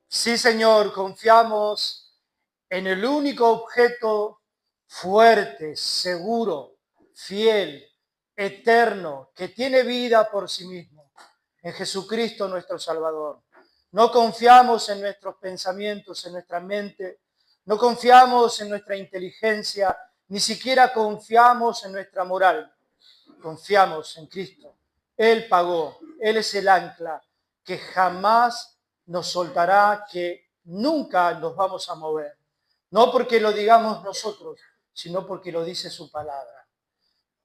Sí, Señor, confiamos en el único objeto fuerte, seguro, fiel, eterno, que tiene vida por sí mismo, en Jesucristo nuestro Salvador. No confiamos en nuestros pensamientos, en nuestra mente, no confiamos en nuestra inteligencia, ni siquiera confiamos en nuestra moral. Confiamos en Cristo. Él pagó, Él es el ancla que jamás nos soltará, que nunca nos vamos a mover. No porque lo digamos nosotros, sino porque lo dice su palabra.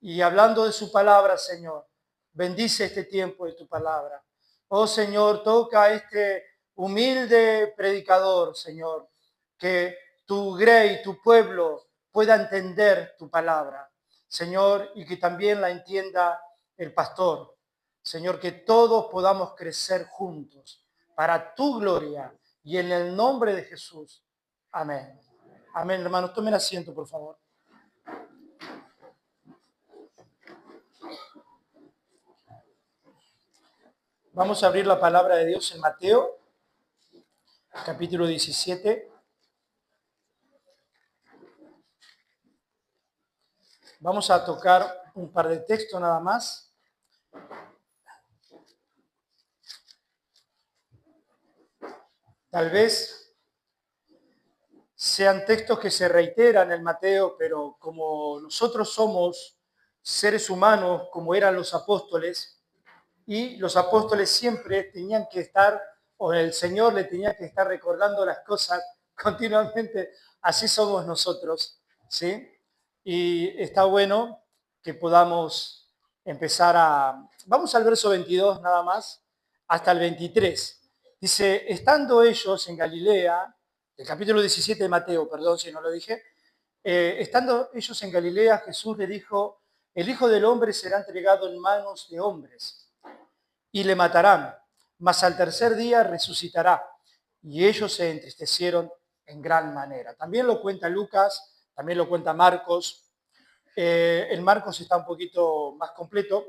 Y hablando de su palabra, Señor, bendice este tiempo de tu palabra. Oh Señor, toca a este humilde predicador, Señor, que tu grey, tu pueblo, pueda entender tu palabra, Señor, y que también la entienda el pastor. Señor, que todos podamos crecer juntos para tu gloria y en el nombre de Jesús. Amén. Amén, hermanos. Tomen asiento, por favor. Vamos a abrir la palabra de Dios en Mateo, capítulo 17. Vamos a tocar un par de textos nada más. Tal vez sean textos que se reiteran en Mateo, pero como nosotros somos seres humanos, como eran los apóstoles, y los apóstoles siempre tenían que estar, o el Señor le tenía que estar recordando las cosas continuamente, así somos nosotros, ¿sí? Y está bueno que podamos empezar a... Vamos al verso 22 nada más, hasta el 23. Dice, estando ellos en Galilea, el capítulo 17 de Mateo, perdón si no lo dije, estando ellos en Galilea, Jesús le dijo, el Hijo del Hombre será entregado en manos de hombres y le matarán, mas al tercer día resucitará. Y ellos se entristecieron en gran manera. También lo cuenta Lucas, también lo cuenta Marcos. El Marcos está un poquito más completo,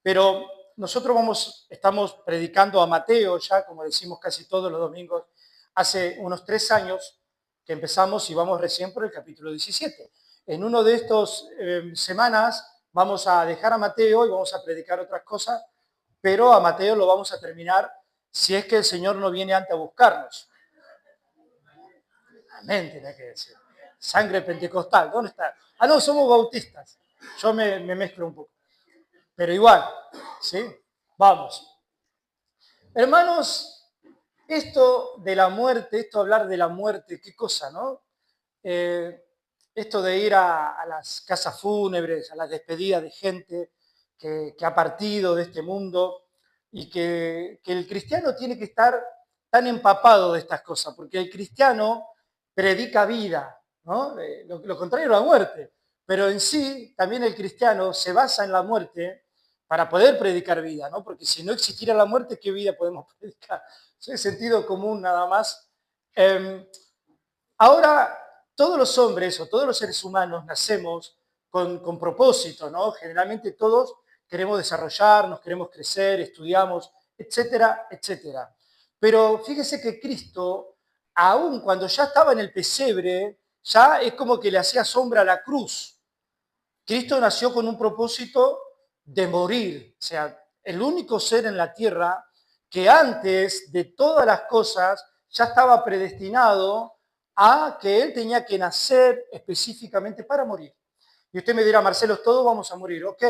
pero nosotros estamos predicando a Mateo ya, como decimos casi todos los domingos, hace unos 3 años que empezamos y vamos recién por el capítulo 17. En uno de estos semanas vamos a dejar a Mateo y vamos a predicar otras cosas, pero a Mateo lo vamos a terminar si es que el Señor no viene antes a buscarnos. Amén, tiene que decir. Sangre pentecostal, ¿dónde está? Ah, no, somos bautistas. Yo me mezclo un poco. Pero igual, ¿sí? Vamos. Hermanos, esto de la muerte, esto hablar de la muerte, qué cosa, ¿no? Esto de ir a las casas fúnebres, a las despedidas de gente que ha partido de este mundo y que el cristiano tiene que estar tan empapado de estas cosas, porque el cristiano predica vida, ¿no? Lo contrario a la muerte, pero en sí también el cristiano se basa en la muerte para poder predicar vida, ¿no? Porque si no existiera la muerte, ¿qué vida podemos predicar? Es sentido común nada más. Ahora, todos los hombres o todos los seres humanos nacemos con propósito, ¿no? Generalmente todos queremos desarrollarnos, queremos crecer, estudiamos, etcétera, etcétera. Pero fíjese que Cristo, aun cuando ya estaba en el pesebre, ya es como que le hacía sombra a la cruz. Cristo nació con un propósito de morir, o sea, el único ser en la tierra que antes de todas las cosas ya estaba predestinado a que él tenía que nacer específicamente para morir. Y usted me dirá, Marcelo, todos vamos a morir, ok,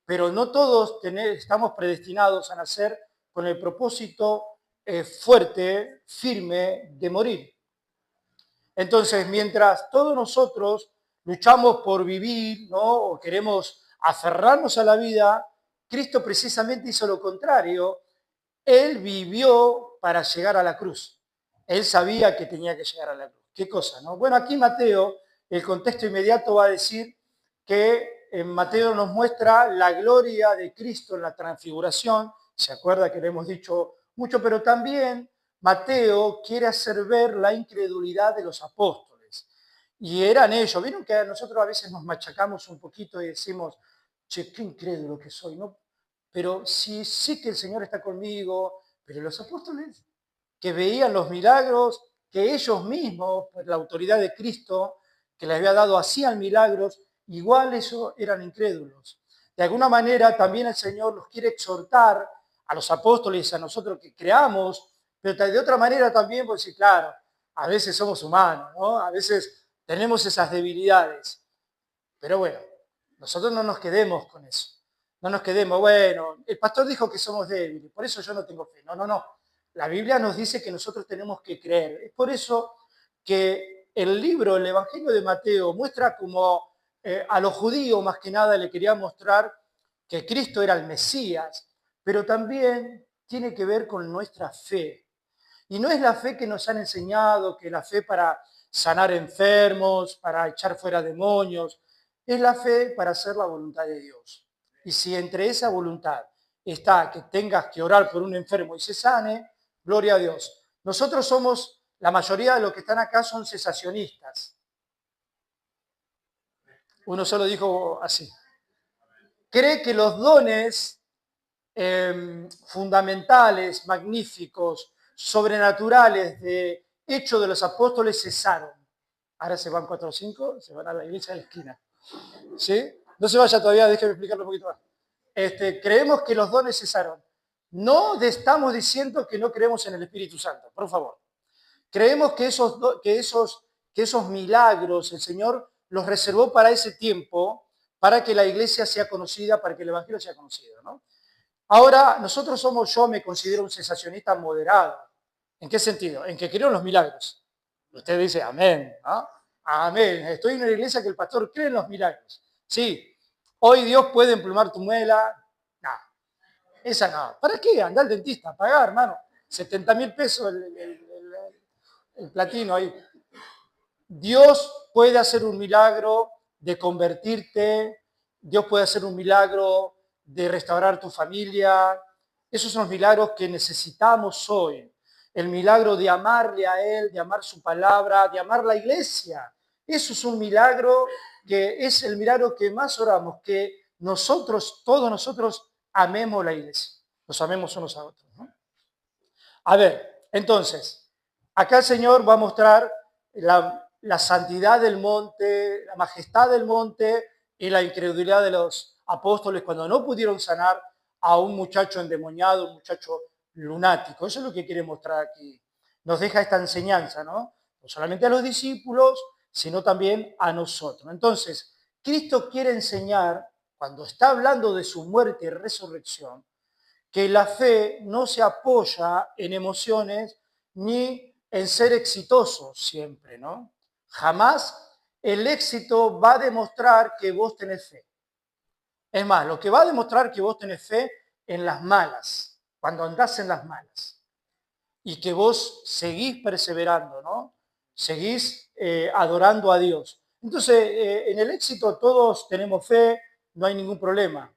pero no todos estamos predestinados a nacer con el propósito fuerte, firme de morir. Entonces, mientras todos nosotros luchamos por vivir, ¿no? O queremos aferrarnos a la vida, Cristo precisamente hizo lo contrario. Él vivió para llegar a la cruz. Él sabía que tenía que llegar a la cruz. ¿Qué cosa, no? Bueno, aquí Mateo, el contexto inmediato va a decir que en Mateo nos muestra la gloria de Cristo en la transfiguración. Se acuerda que le hemos dicho mucho, pero también Mateo quiere hacer ver la incredulidad de los apóstoles. Y eran ellos. Vieron que nosotros a veces nos machacamos un poquito y decimos, che, qué incrédulo que soy, ¿no? Pero sí, sí que el Señor está conmigo, pero los apóstoles que veían los milagros, que ellos mismos, por la autoridad de Cristo, que les había dado, hacían milagros, igual ellos eran incrédulos. De alguna manera también el Señor los quiere exhortar a los apóstoles, a nosotros que creamos, pero de otra manera también, pues sí, claro, a veces somos humanos, ¿no? A veces tenemos esas debilidades. Pero bueno, nosotros no nos quedemos con eso. No nos quedemos, bueno, el pastor dijo que somos débiles, por eso yo no tengo fe. No, no, no. La Biblia nos dice que nosotros tenemos que creer. Es por eso que el libro, el Evangelio de Mateo, muestra como a los judíos más que nada le quería mostrar que Cristo era el Mesías, pero también tiene que ver con nuestra fe. Y no es la fe que nos han enseñado, que la fe para sanar enfermos, para echar fuera demonios, es la fe para hacer la voluntad de Dios. Y si entre esa voluntad está que tengas que orar por un enfermo y se sane, gloria a Dios. Nosotros somos, la mayoría de los que están acá son cesacionistas. Uno solo dijo así. Cree que los dones fundamentales, magníficos, sobrenaturales de hecho de los apóstoles cesaron. Ahora se van 4 o 5, se van a la iglesia de la esquina. ¿Sí? No se vaya todavía, déjeme explicarlo un poquito más. Creemos que los dones cesaron. No estamos diciendo que no creemos en el Espíritu Santo, por favor. Creemos que esos milagros el Señor los reservó para ese tiempo, para que la iglesia sea conocida, para que el Evangelio sea conocido, ¿no? Ahora, yo me considero un cesacionista moderado. ¿En qué sentido? En que creo en los milagros. Usted dice, amén, ¿no? Amén. Estoy en una iglesia que el pastor cree en los milagros. Sí, hoy Dios puede emplumar tu muela. No, esa no. ¿Para qué? Anda al dentista a pagar, hermano. 70.000 pesos el platino ahí. Dios puede hacer un milagro de convertirte, Dios puede hacer un milagro de restaurar tu familia. Esos son los milagros que necesitamos hoy. El milagro de amarle a Él, de amar su palabra, de amar la iglesia. Eso es un milagro que es el milagro que más oramos, que nosotros, todos nosotros, amemos la iglesia. Nos amemos unos a otros, ¿no? A ver, entonces, acá el Señor va a mostrar la santidad del monte, la majestad del monte y la incredulidad de los apóstoles cuando no pudieron sanar a un muchacho endemoniado, un muchacho lunático. Eso es lo que quiere mostrar aquí. Nos deja esta enseñanza, ¿no? No solamente a los discípulos, sino también a nosotros. Entonces, Cristo quiere enseñar, cuando está hablando de su muerte y resurrección, que la fe no se apoya en emociones ni en ser exitosos siempre, ¿no? Jamás el éxito va a demostrar que vos tenés fe. Es más, lo que va a demostrar que vos tenés fe en las malas, cuando andás en las malas, y que vos seguís perseverando, ¿no? Seguís adorando a Dios. Entonces, en el éxito todos tenemos fe, no hay ningún problema.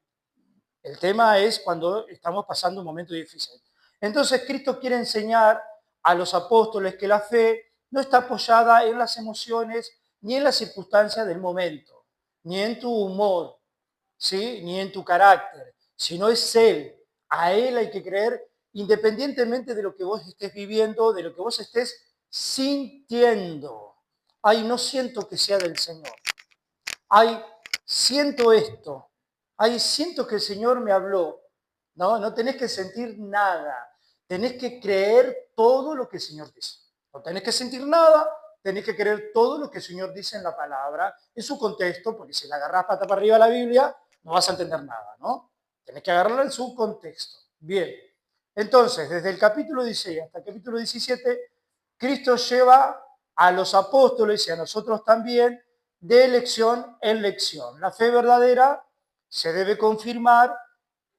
El tema es cuando estamos pasando un momento difícil. Entonces Cristo quiere enseñar a los apóstoles que la fe no está apoyada en las emociones ni en las circunstancias del momento, ni en tu humor, ¿sí? Ni en tu carácter, sino es Él. A Él hay que creer independientemente de lo que vos estés viviendo, de lo que vos estés sintiendo. Ay, no siento que sea del Señor. Ay, siento esto. Ay, siento que el Señor me habló. No, no tenés que sentir nada. Tenés que creer todo lo que el Señor dice. No tenés que sentir nada, tenés que creer todo lo que el Señor dice en la palabra, en su contexto, porque si la agarrás pata para arriba a la Biblia, no vas a entender nada, ¿no? Tenés que agarrarla en su contexto. Bien. Entonces, desde el capítulo 16 hasta el capítulo 17, Cristo lleva a los apóstoles y a nosotros también de lección en lección. La fe verdadera se debe confirmar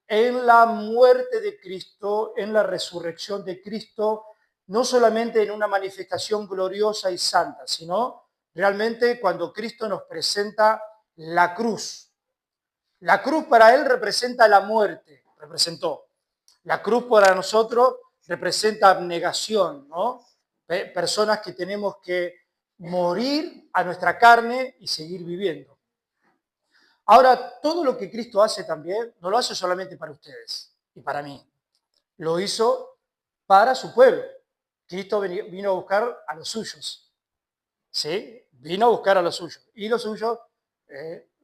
en la muerte de Cristo, en la resurrección de Cristo, no solamente en una manifestación gloriosa y santa, sino realmente cuando Cristo nos presenta la cruz. La cruz para Él representa la muerte, representó. La cruz para nosotros representa abnegación, ¿no? Personas que tenemos que morir a nuestra carne y seguir viviendo. Ahora, todo lo que Cristo hace también, no lo hace solamente para ustedes y para mí. Lo hizo para su pueblo. Cristo vino a buscar a los suyos. ¿Sí? Vino a buscar a los suyos. Y los suyos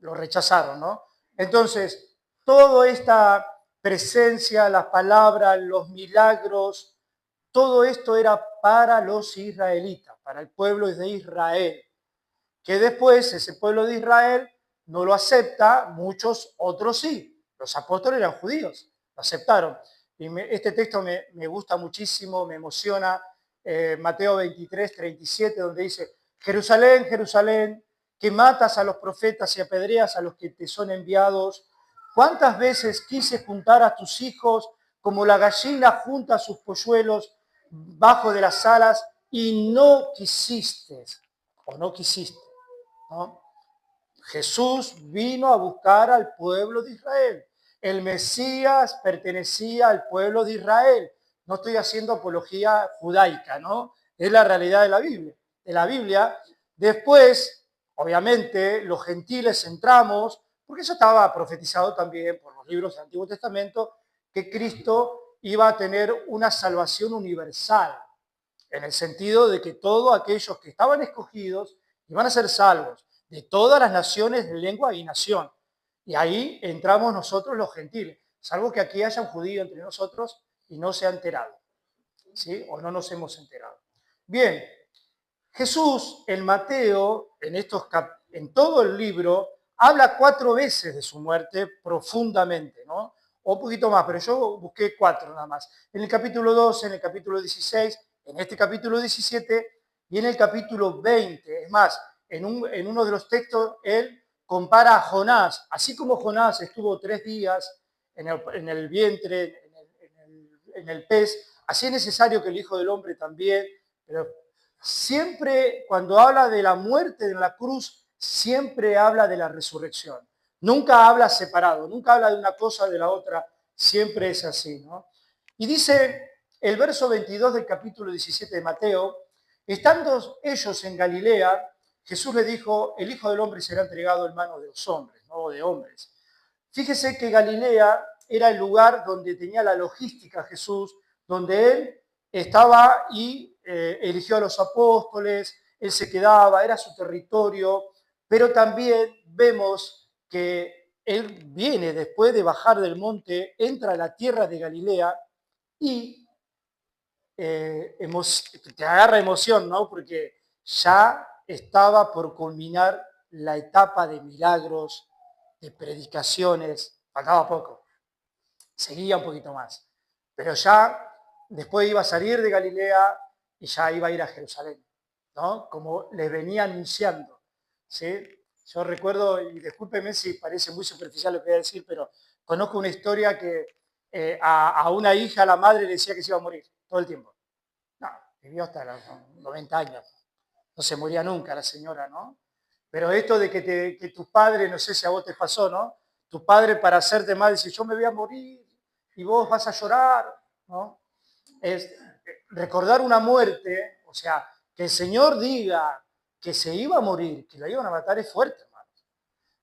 lo rechazaron, ¿no? Entonces, toda esta presencia, las palabras, los milagros, todo esto era para los israelitas, para el pueblo de Israel. Que después ese pueblo de Israel no lo acepta, muchos otros sí. Los apóstoles eran judíos, lo aceptaron. Y este texto me gusta muchísimo, me emociona. Mateo 23, 37, donde dice, Jerusalén, Jerusalén, que matas a los profetas y apedreas a los que te son enviados. ¿Cuántas veces quise juntar a tus hijos como la gallina junta sus polluelos bajo de las alas y no quisiste o no quisiste? ¿No? Jesús vino a buscar al pueblo de Israel. El Mesías pertenecía al pueblo de Israel. No estoy haciendo apología judaica, ¿no? Es la realidad de la Biblia. Después, obviamente, los gentiles entramos, porque eso estaba profetizado también por los libros del Antiguo Testamento, que Cristo iba a tener una salvación universal, en el sentido de que todos aquellos que estaban escogidos iban a ser salvos de todas las naciones de lengua y nación. Y ahí entramos nosotros los gentiles, salvo que aquí haya un judío entre nosotros y no se ha enterado, ¿sí? O no nos hemos enterado. Bien, Jesús en Mateo, en todo el libro, habla 4 veces de su muerte profundamente, ¿no? O un poquito más, pero yo busqué 4 nada más. En el capítulo 12, en el capítulo 16, en este capítulo 17 y en el capítulo 20. Es más, en uno de los textos él compara a Jonás, así como Jonás estuvo 3 días en el vientre, en el pez, así es necesario que el Hijo del Hombre también, pero siempre cuando habla de la muerte en la cruz, siempre habla de la resurrección. Nunca habla separado, nunca habla de una cosa de la otra, siempre es así, ¿no? Y dice el verso 22 del capítulo 17 de Mateo, estando ellos en Galilea, Jesús le dijo, el Hijo del Hombre será entregado en manos de los hombres, no de hombres. Fíjese que Galilea era el lugar donde tenía la logística Jesús, donde él estaba y eligió a los apóstoles, él se quedaba, era su territorio, pero también vemos que él viene después de bajar del monte, entra a la tierra de Galilea y te agarra emoción, ¿no? Porque ya estaba por culminar la etapa de milagros, de predicaciones, faltaba poco, seguía un poquito más, pero ya después iba a salir de Galilea y ya iba a ir a Jerusalén, ¿no? Como les venía anunciando, ¿sí? Yo recuerdo, y discúlpeme si parece muy superficial lo que voy a decir, pero conozco una historia que a una hija, la madre le decía que se iba a morir todo el tiempo. No, vivió hasta los 90 años, no se moría nunca la señora, ¿no? Pero esto de que tu padre, no sé si a vos te pasó, ¿no? Tu padre para hacerte mal dice, yo me voy a morir y vos vas a llorar, ¿no? Es recordar una muerte, o sea, que el Señor diga que se iba a morir, que lo iban a matar es fuerte, hermano.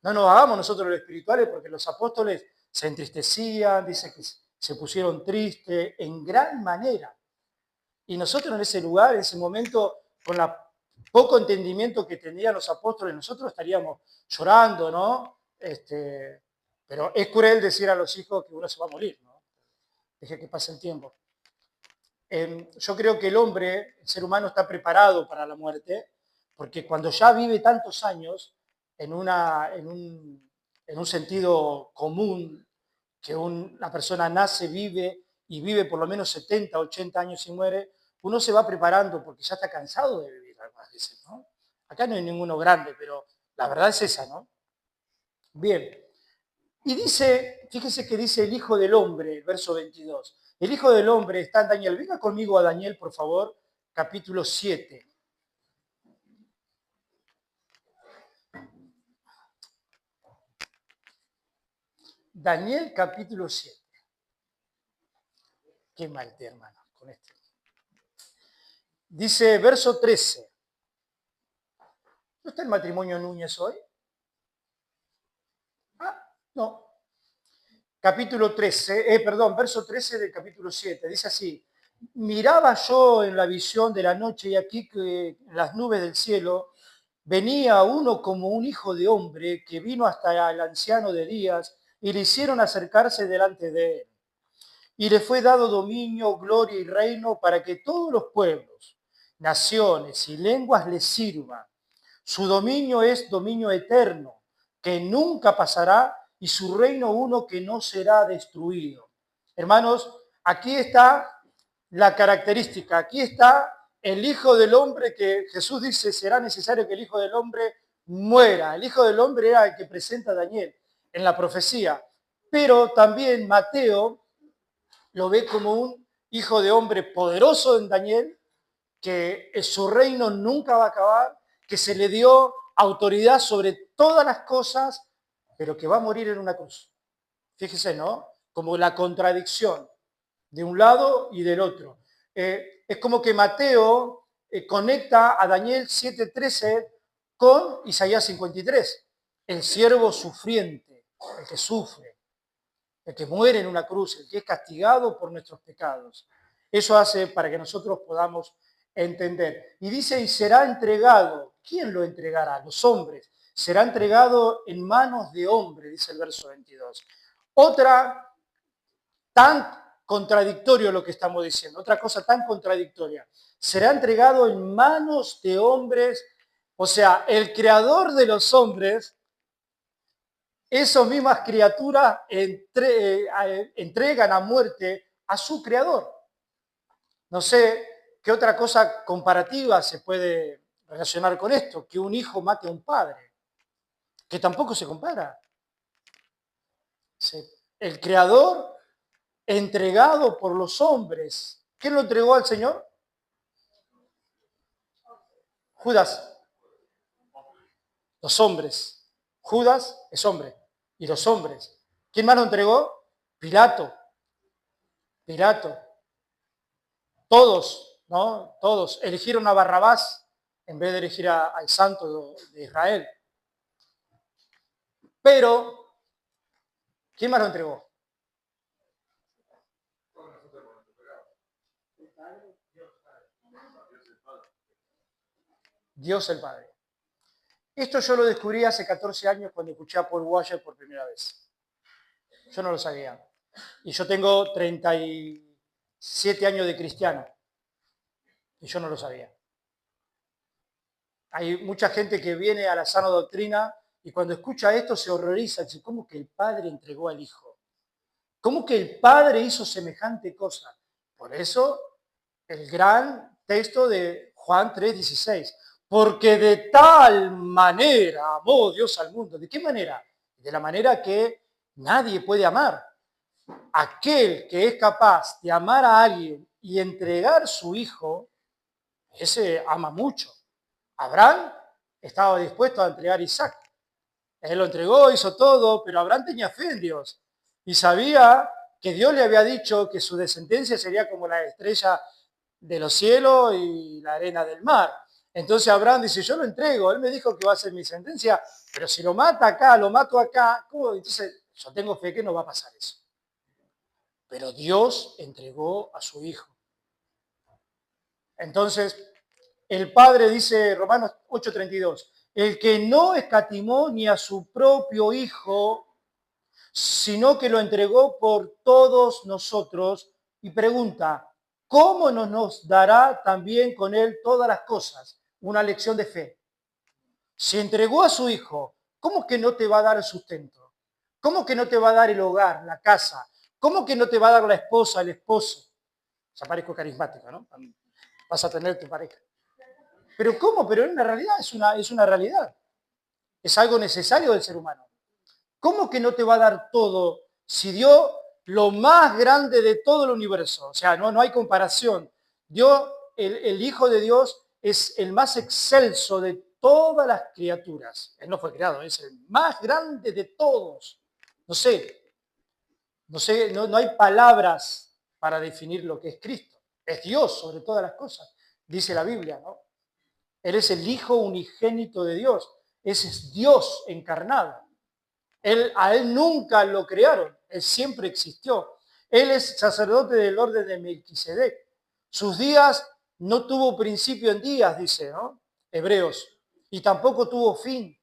No nos hagamos nosotros los espirituales porque los apóstoles se entristecían, dice que se pusieron tristes en gran manera. Y nosotros en ese lugar, en ese momento, con la poco entendimiento que tenían los apóstoles, nosotros estaríamos llorando, ¿no? Pero es cruel decir a los hijos que uno se va a morir, ¿no? Deje que pase el tiempo. Yo creo que el hombre, el ser humano, está preparado para la muerte, porque cuando ya vive tantos años, en un sentido común, que una persona nace, vive y vive por lo menos 70, 80 años y muere, uno se va preparando porque ya está cansado de vivir algunas veces, ¿no? Acá no hay ninguno grande, pero la verdad es esa, ¿no? Bien, y dice, fíjese que dice el Hijo del Hombre, el verso 22. El Hijo del Hombre está en Daniel. Venga conmigo a Daniel, por favor, capítulo 7. Daniel, capítulo 7. Qué mal, hermano, con este. Dice, verso 13. ¿No está el matrimonio Núñez hoy? No. Verso 13 del capítulo 7. Dice así: miraba yo en la visión de la noche y aquí que en las nubes del cielo venía uno como un hijo de hombre que vino hasta el anciano de días y le hicieron acercarse delante de él. Y le fue dado dominio, gloria y reino para que todos los pueblos, naciones y lenguas le sirvan. Su dominio es dominio eterno, que nunca pasará, y su reino uno que no será destruido. Hermanos, aquí está la característica, aquí está el Hijo del Hombre que Jesús dice será necesario que el Hijo del Hombre muera. El Hijo del Hombre era el que presenta a Daniel en la profecía, pero también Mateo lo ve como un Hijo de Hombre poderoso en Daniel, que su reino nunca va a acabar, que se le dio autoridad sobre todas las cosas, pero que va a morir en una cruz. Fíjese, ¿no? Como la contradicción de un lado y del otro. Es como que Mateo conecta a Daniel 7:13 con Isaías 53, el siervo sufriente, el que sufre, el que muere en una cruz, el que es castigado por nuestros pecados. Eso hace para que nosotros podamos entender. Y dice, y será entregado. ¿Quién lo entregará? Los hombres. Será entregado en manos de hombre, dice el verso 22. Otra tan contradictorio lo que estamos diciendo, otra cosa tan contradictoria. Será entregado en manos de hombres, o sea, el creador de los hombres, esas mismas criaturas entregan a muerte a su creador. No sé qué otra cosa comparativa se puede relacionar con esto, que un hijo mate a un padre, que tampoco se compara. El creador entregado por los hombres. ¿Quién lo entregó al Señor? Judas. Los hombres. Judas es hombre. Y los hombres. ¿Quién más lo entregó? Pilato. Pilato. Todos, ¿no? Todos eligieron a Barrabás en vez de elegir al santo de Israel. Pero, ¿quién más lo entregó? Dios el Padre. Esto yo lo descubrí hace 14 años cuando escuché a Paul Washer por primera vez. Yo no lo sabía. Y yo tengo 37 años de cristiano. Y yo no lo sabía. Hay mucha gente que viene a la sana doctrina y cuando escucha esto se horroriza. Dice, ¿cómo que el Padre entregó al Hijo? ¿Cómo que el Padre hizo semejante cosa? Por eso el gran texto de Juan 3:16. Porque de tal manera amó Dios al mundo. ¿De qué manera? De la manera que nadie puede amar. Aquel que es capaz de amar a alguien y entregar su hijo, ese ama mucho. Abraham estaba dispuesto a entregar a Isaac. Él lo entregó, hizo todo, pero Abraham tenía fe en Dios y sabía que Dios le había dicho que su descendencia sería como la estrella de los cielos y la arena del mar. Entonces Abraham dice, yo lo entrego, él me dijo que va a ser mi sentencia, pero si lo mata acá, lo mato acá, ¿cómo? Entonces yo tengo fe que no va a pasar eso. Pero Dios entregó a su hijo. Entonces, el Padre dice, Romanos 8:32, el que no escatimó ni a su propio hijo, sino que lo entregó por todos nosotros, y pregunta, ¿cómo no nos dará también con él todas las cosas? Una lección de fe. Si entregó a su hijo, ¿cómo que no te va a dar el sustento? ¿Cómo que no te va a dar el hogar, la casa? ¿Cómo que no te va a dar la esposa, el esposo? Ya parezco carismático, ¿no? Vas a tener tu pareja. Pero ¿cómo? Pero en una realidad, es una realidad. Es algo necesario del ser humano. ¿Cómo que no te va a dar todo si dio lo más grande de todo el universo? O sea, no hay comparación. El Hijo de Dios es el más excelso de todas las criaturas. Él no fue creado, es el más grande de todos. No hay palabras para definir lo que es Cristo. Es Dios sobre todas las cosas, dice la Biblia, ¿no? Él es el Hijo unigénito de Dios. Ese es Dios encarnado. A él nunca lo crearon, él siempre existió. Él es sacerdote del orden de Melquisedec. Sus días no tuvo principio en días, dice, ¿no? Hebreos, y tampoco tuvo fin.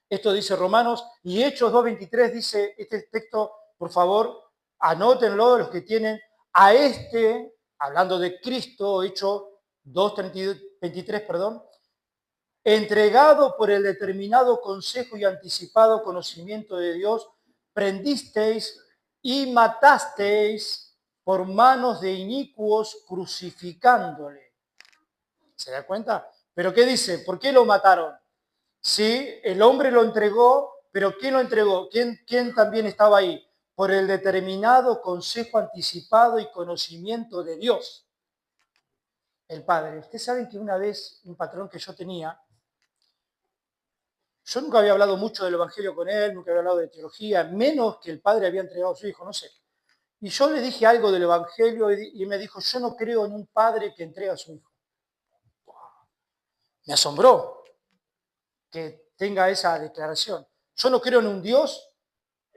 Esto dice Romanos, y Hechos 2:23 dice este texto, por favor, anótenlo los que tienen a este, hablando de Cristo, Hechos 2:23, perdón, entregado por el determinado consejo y anticipado conocimiento de Dios, prendisteis y matasteis por manos de inicuos crucificándole. ¿Se da cuenta? ¿Pero qué dice? ¿Por qué lo mataron? Sí, el hombre lo entregó, pero ¿quién lo entregó? ¿Quién también estaba ahí? Por el determinado consejo anticipado y conocimiento de Dios, el Padre. Ustedes saben que una vez un patrón que yo tenía, yo nunca había hablado mucho del Evangelio con él, nunca había hablado de teología, menos que el Padre había entregado a su Hijo, no sé. Y yo le dije algo del Evangelio y me dijo, yo no creo en un Padre que entrega a su Hijo. Me asombró que tenga esa declaración. Yo no creo en un Dios,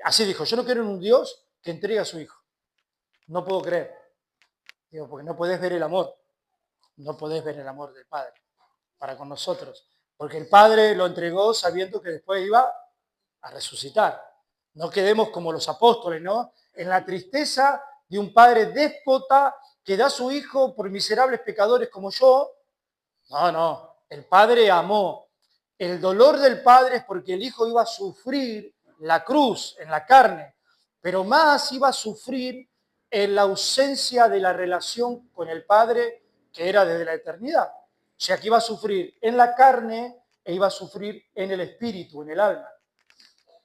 así dijo, yo no creo en un Dios que entrega a su Hijo. No puedo creer. Digo, porque no podés ver el amor. No podés ver el amor del Padre para con nosotros. Porque el Padre lo entregó sabiendo que después iba a resucitar. No quedemos como los apóstoles, ¿no? En la tristeza de un padre déspota que da a su hijo por miserables pecadores como yo. No, no. El Padre amó. El dolor del Padre es porque el Hijo iba a sufrir la cruz en la carne, pero más iba a sufrir en la ausencia de la relación con el Padre que era desde la eternidad. O sea, que iba a sufrir en la carne e iba a sufrir en el espíritu, en el alma.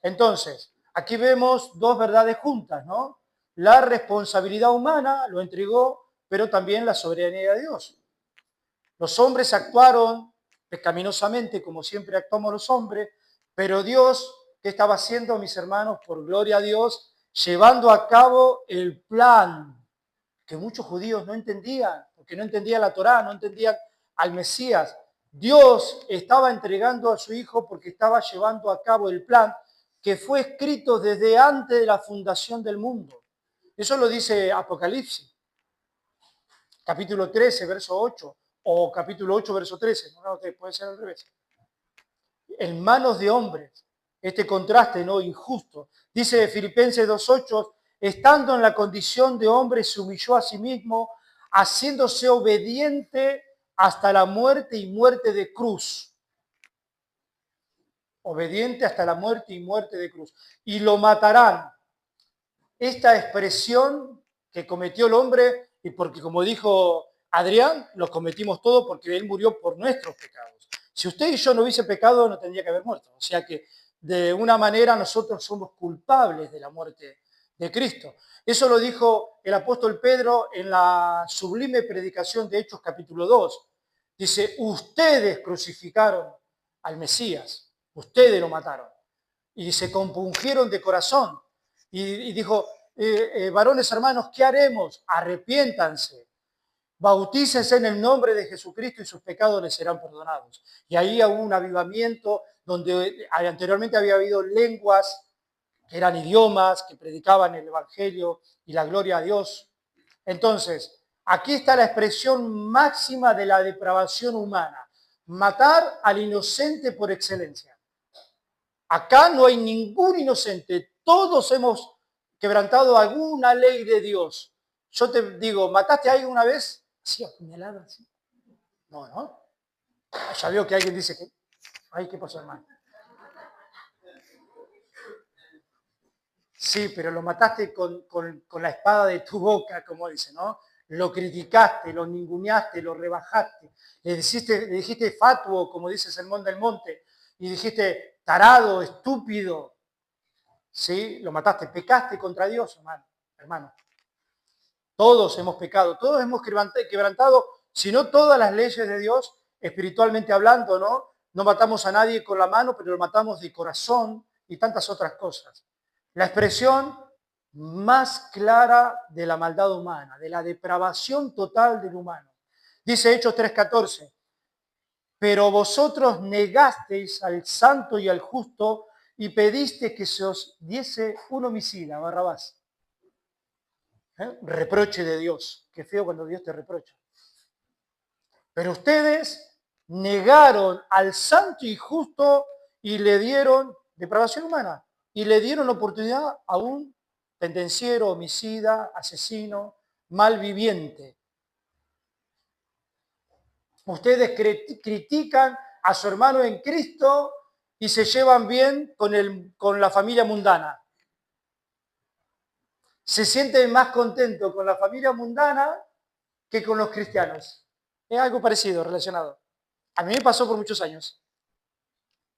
Entonces, aquí vemos dos verdades juntas, ¿no? La responsabilidad humana lo entregó, pero también la soberanía de Dios. Los hombres actuaron pecaminosamente, como siempre actuamos los hombres, pero Dios, ¿qué estaba haciendo, mis hermanos? Por gloria a Dios, llevando a cabo el plan que muchos judíos no entendían, porque no entendían la Torá, no entendían al Mesías. Dios estaba entregando a su Hijo porque estaba llevando a cabo el plan que fue escrito desde antes de la fundación del mundo. Eso lo dice Apocalipsis, capítulo 13, verso 8, o capítulo 8, verso 13, no, puede ser al revés. En manos de hombres, este contraste no injusto. Dice Filipenses 2:8, estando en la condición de hombre, se humilló a sí mismo, haciéndose obediente hasta la muerte y muerte de cruz. Obediente hasta la muerte y muerte de cruz. Y lo matarán. Esta expresión que cometió el hombre, y porque como dijo Adrián, los cometimos todos porque él murió por nuestros pecados. Si usted y yo no hubiese pecado, no tendría que haber muerto. O sea que de una manera nosotros somos culpables de la muerte de Cristo. Eso lo dijo el apóstol Pedro en la sublime predicación de Hechos capítulo 2. Dice, ustedes crucificaron al Mesías, ustedes lo mataron. Y se compungieron de corazón. Y dijo, varones hermanos, ¿qué haremos? Arrepiéntanse, bautícense en el nombre de Jesucristo y sus pecados les serán perdonados. Y ahí hubo un avivamiento donde anteriormente había habido lenguas que eran idiomas, que predicaban el Evangelio y la gloria a Dios. Entonces, aquí está la expresión máxima de la depravación humana, matar al inocente por excelencia. Acá no hay ningún inocente, todos hemos quebrantado alguna ley de Dios. Yo te digo, ¿mataste a alguien una vez? Sí, apuñalada, sí. No, no. Ya veo que alguien dice que... Ay, ¿qué pasó, hermano? Sí, pero lo mataste con la espada de tu boca, como dice, ¿no? Lo criticaste, lo ninguneaste, lo rebajaste. Le dijiste fatuo, como dice el Sermón del Monte, y dijiste tarado, estúpido. ¿Sí? Lo mataste, pecaste contra Dios, hermano. Todos hemos pecado, todos hemos quebrantado, si no todas las leyes de Dios, espiritualmente hablando, ¿no? No matamos a nadie con la mano, pero lo matamos de corazón y tantas otras cosas. La expresión más clara de la maldad humana, de la depravación total del humano. Dice Hechos 3:14, pero vosotros negasteis al santo y al justo y pediste que se os diese un homicida, Barrabás. Reproche de Dios. Qué feo cuando Dios te reprocha. Pero ustedes negaron al santo y justo y le dieron depravación humana y le dieron oportunidad a un pendenciero, homicida, asesino, malviviente. Ustedes critican a su hermano en Cristo y se llevan bien con la familia mundana. Se sienten más contentos con la familia mundana que con los cristianos. Es algo parecido, relacionado. A mí me pasó por muchos años,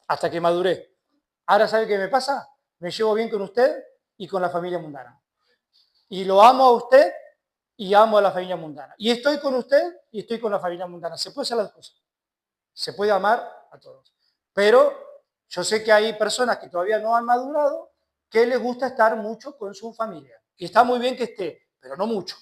hasta que maduré. Ahora, ¿sabe qué me pasa? Me llevo bien con usted y con la familia mundana. Y lo amo a usted y amo a la familia mundana. Y estoy con usted y estoy con la familia mundana. Se puede hacer las dos cosas. Se puede amar a todos. Pero yo sé que hay personas que todavía no han madurado que les gusta estar mucho con su familia. Y está muy bien que esté, pero no mucho.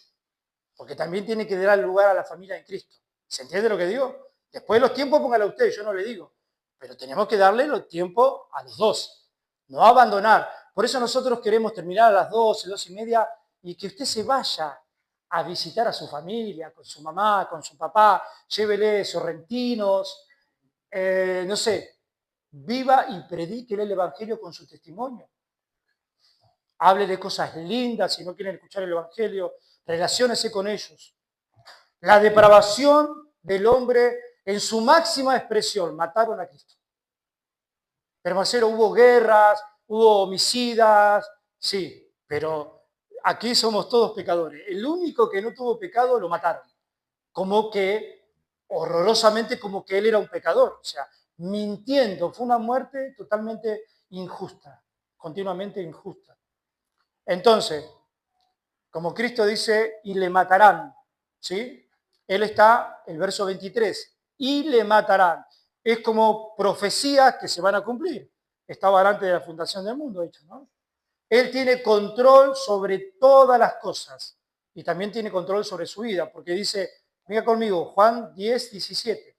Porque también tiene que dar lugar a la familia de Cristo. ¿Se entiende lo que digo? Después los tiempos póngale a usted, yo no le digo. Pero tenemos que darle los tiempos a los dos. No abandonar. Por eso nosotros queremos terminar a las 12, 2:30 y que usted se vaya a visitar a su familia, con su mamá, con su papá, llévele sorrentinos, no sé, viva y predíquele el Evangelio con su testimonio. Hable de cosas lindas, si no quieren escuchar el Evangelio, relaciónese con ellos. La depravación del hombre en su máxima expresión, mataron a Cristo. Pero Marcelo, hubo guerras, hubo homicidas, sí, pero aquí somos todos pecadores. El único que no tuvo pecado lo mataron. Como que, horrorosamente, como que él era un pecador. O sea, mintiendo, fue una muerte totalmente injusta, continuamente injusta. Entonces, como Cristo dice, y le matarán, ¿sí? Él está, el verso 23, y le matarán. Es como profecías que se van a cumplir. Estaba antes de la fundación del mundo, hecho, ¿no? Él tiene control sobre todas las cosas y también tiene control sobre su vida, porque dice, venga conmigo, Juan 10, 17.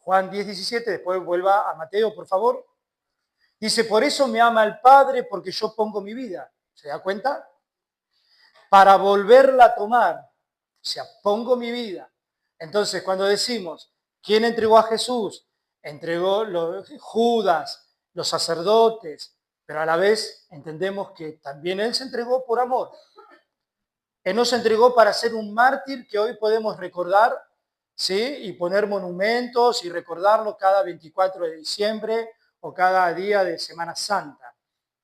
Juan 10, 17, después vuelva a Mateo, por favor. Dice, por eso me ama el Padre, porque yo pongo mi vida. ¿Se da cuenta? Para volverla a tomar. O sea, pongo mi vida. Entonces, cuando decimos, ¿quién entregó a Jesús? Entregó Judas, los sacerdotes, pero a la vez entendemos que también Él se entregó por amor. Él nos entregó para ser un mártir que hoy podemos recordar, ¿sí? Y poner monumentos y recordarlo cada 24 de diciembre o cada día de Semana Santa.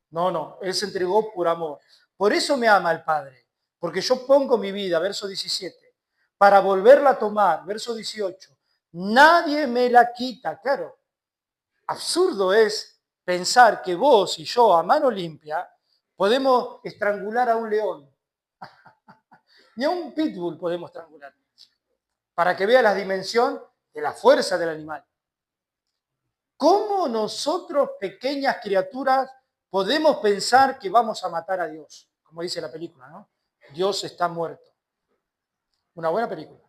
No, Él se entregó por amor. Por eso me ama el Padre, porque yo pongo mi vida, verso 17, para volverla a tomar, verso 18. Nadie me la quita, claro. Absurdo es pensar que vos y yo, a mano limpia, podemos estrangular a un león. Ni a un pitbull podemos estrangular. Para que vea la dimensión de la fuerza del animal. ¿Cómo nosotros, pequeñas criaturas, podemos pensar que vamos a matar a Dios? Como dice la película, ¿no? Dios está muerto. Una buena película.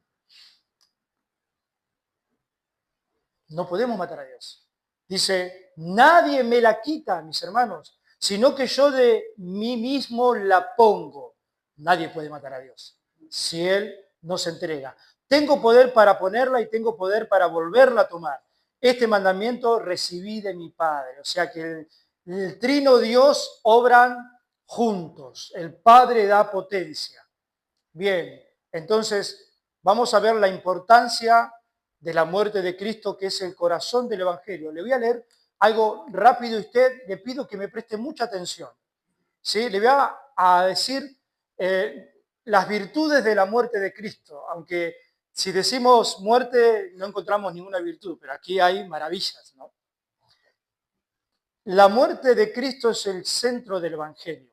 No podemos matar a Dios. Dice, nadie me la quita, mis hermanos, sino que yo de mí mismo la pongo. Nadie puede matar a Dios si Él no se entrega. Tengo poder para ponerla y tengo poder para volverla a tomar. Este mandamiento recibí de mi Padre. O sea que el Trino Dios obran juntos. El Padre da potencia. Bien, entonces vamos a ver la importancia de la muerte de Cristo, que es el corazón del Evangelio. Le voy a leer algo rápido y usted le pido que me preste mucha atención. ¿Sí? Le voy a decir las virtudes de la muerte de Cristo, aunque si decimos muerte no encontramos ninguna virtud, pero aquí hay maravillas, ¿no? La muerte de Cristo es el centro del Evangelio.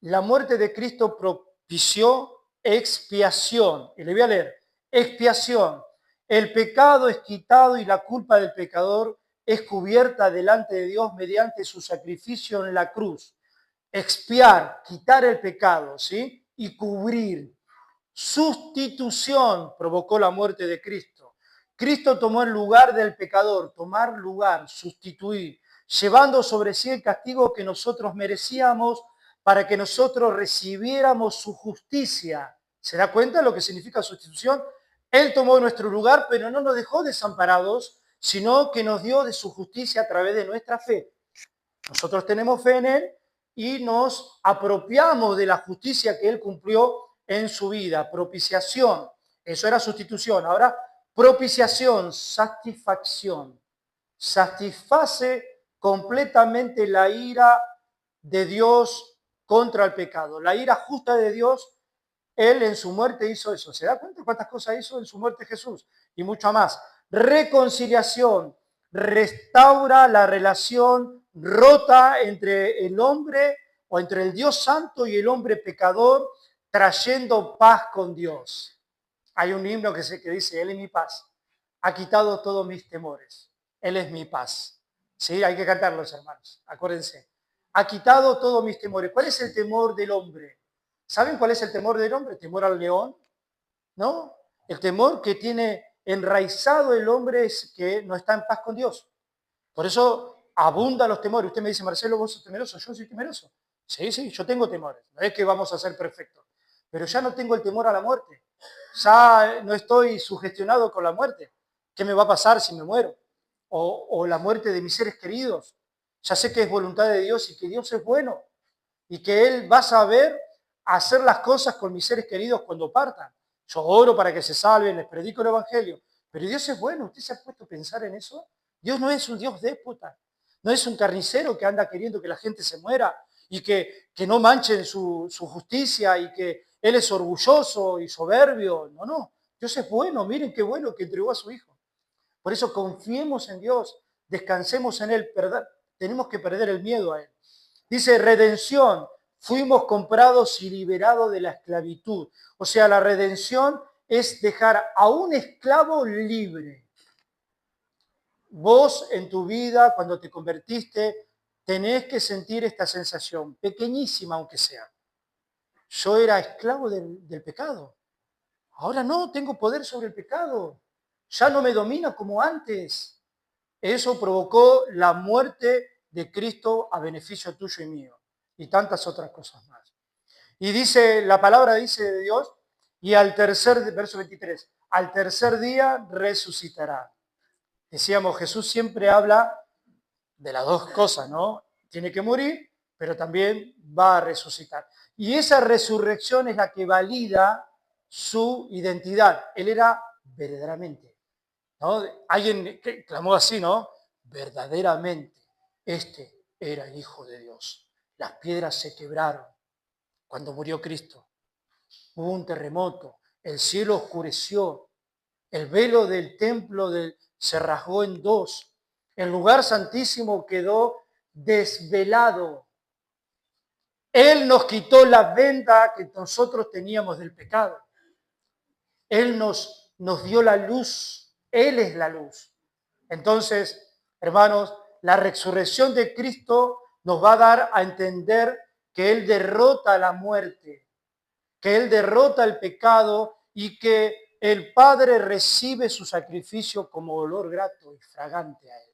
La muerte de Cristo propició expiación. Y le voy a leer, expiación. El pecado es quitado y la culpa del pecador es cubierta delante de Dios mediante su sacrificio en la cruz. Expiar, quitar el pecado, ¿sí? Y cubrir. Sustitución provocó la muerte de Cristo. Cristo tomó el lugar del pecador, tomar lugar, sustituir, llevando sobre sí el castigo que nosotros merecíamos para que nosotros recibiéramos su justicia. ¿Se da cuenta de lo que significa sustitución? Él tomó nuestro lugar, pero no nos dejó desamparados, sino que nos dio de su justicia a través de nuestra fe. Nosotros tenemos fe en Él y nos apropiamos de la justicia que Él cumplió en su vida. Propiciación, eso era sustitución. Ahora, propiciación, satisfacción. Satisface completamente la ira de Dios contra el pecado. La ira justa de Dios, Él en su muerte hizo eso. ¿Se da cuenta cuántas cosas hizo en su muerte Jesús? Y mucho más. Reconciliación, restaura la relación rota entre el hombre o entre el Dios santo y el hombre pecador, trayendo paz con Dios. Hay un himno que dice, Él es mi paz, ha quitado todos mis temores, Él es mi paz. Sí, hay que cantarlos, hermanos, acuérdense. Ha quitado todos mis temores. ¿Cuál es el temor del hombre? ¿Saben cuál es el temor del hombre? ¿Temor al león? ¿No? El temor que tiene enraizado el hombre es que no está en paz con Dios. Por eso abundan los temores. Usted me dice, Marcelo, ¿vos sos temeroso? Yo soy temeroso. Sí, yo tengo temores. No es que vamos a ser perfectos. Pero ya no tengo el temor a la muerte. Ya no estoy sugestionado con la muerte. ¿Qué me va a pasar si me muero? O la muerte de mis seres queridos. Ya sé que es voluntad de Dios y que Dios es bueno. Y que Él va a saber hacer las cosas con mis seres queridos cuando partan. Yo oro para que se salven, les predico el Evangelio. Pero Dios es bueno. ¿Usted se ha puesto a pensar en eso? Dios no es un Dios déspota. No es un carnicero que anda queriendo que la gente se muera y que no manchen su justicia y que Él es orgulloso y soberbio. No. Dios es bueno. Miren qué bueno que entregó a su Hijo. Por eso confiemos en Dios. Descansemos en Él. Tenemos que perder el miedo a Él. Dice redención. Fuimos comprados y liberados de la esclavitud. O sea, la redención es dejar a un esclavo libre. Vos en tu vida, cuando te convertiste, tenés que sentir esta sensación, pequeñísima aunque sea. Yo era esclavo del pecado. Ahora no, tengo poder sobre el pecado. Ya no me domina como antes. Eso provocó la muerte de Cristo a beneficio tuyo y mío. Y tantas otras cosas más. Y dice, la palabra dice de Dios, y verso 23, al tercer día resucitará. Decíamos, Jesús siempre habla de las dos cosas, ¿no? Tiene que morir, pero también va a resucitar. Y esa resurrección es la que valida su identidad. Él era verdaderamente, ¿no? Alguien que clamó así, ¿no? Verdaderamente, este era el Hijo de Dios. Las piedras se quebraron cuando murió Cristo. Hubo un terremoto, el cielo oscureció, el velo del templo se rasgó en dos. El lugar santísimo quedó desvelado. Él nos quitó la venda que nosotros teníamos del pecado. Él nos dio la luz. Él es la luz. Entonces, hermanos, la resurrección de Cristo nos va a dar a entender que Él derrota la muerte, que Él derrota el pecado y que el Padre recibe su sacrificio como olor grato y fragante a Él.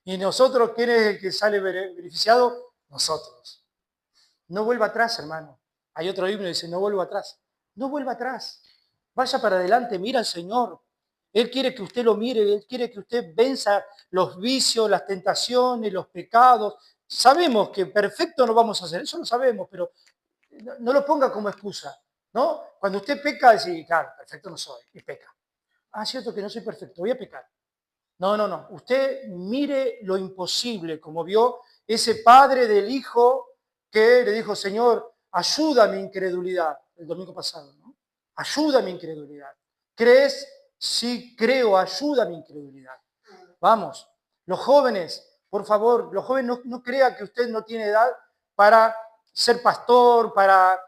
¿Y nosotros quién es el que sale beneficiado? Nosotros. No vuelva atrás, hermano. Hay otro himno que dice, no vuelva atrás. No vuelva atrás. Vaya para adelante, mira al Señor. Él quiere que usted lo mire, Él quiere que usted venza los vicios, las tentaciones, los pecados. Sabemos que perfecto no vamos a hacer, eso lo sabemos, pero no lo ponga como excusa, ¿no? Cuando usted peca, dice, claro, perfecto no soy, y peca. Ah, cierto que no soy perfecto, voy a pecar. No. Usted mire lo imposible, como vio ese padre del hijo que le dijo, Señor, ayuda a mi incredulidad, el domingo pasado, ¿no? Ayuda a mi incredulidad. ¿Crees? Sí, creo, ayuda a mi incredulidad. Vamos, los jóvenes, por favor, los jóvenes no crea que usted no tiene edad para ser pastor, para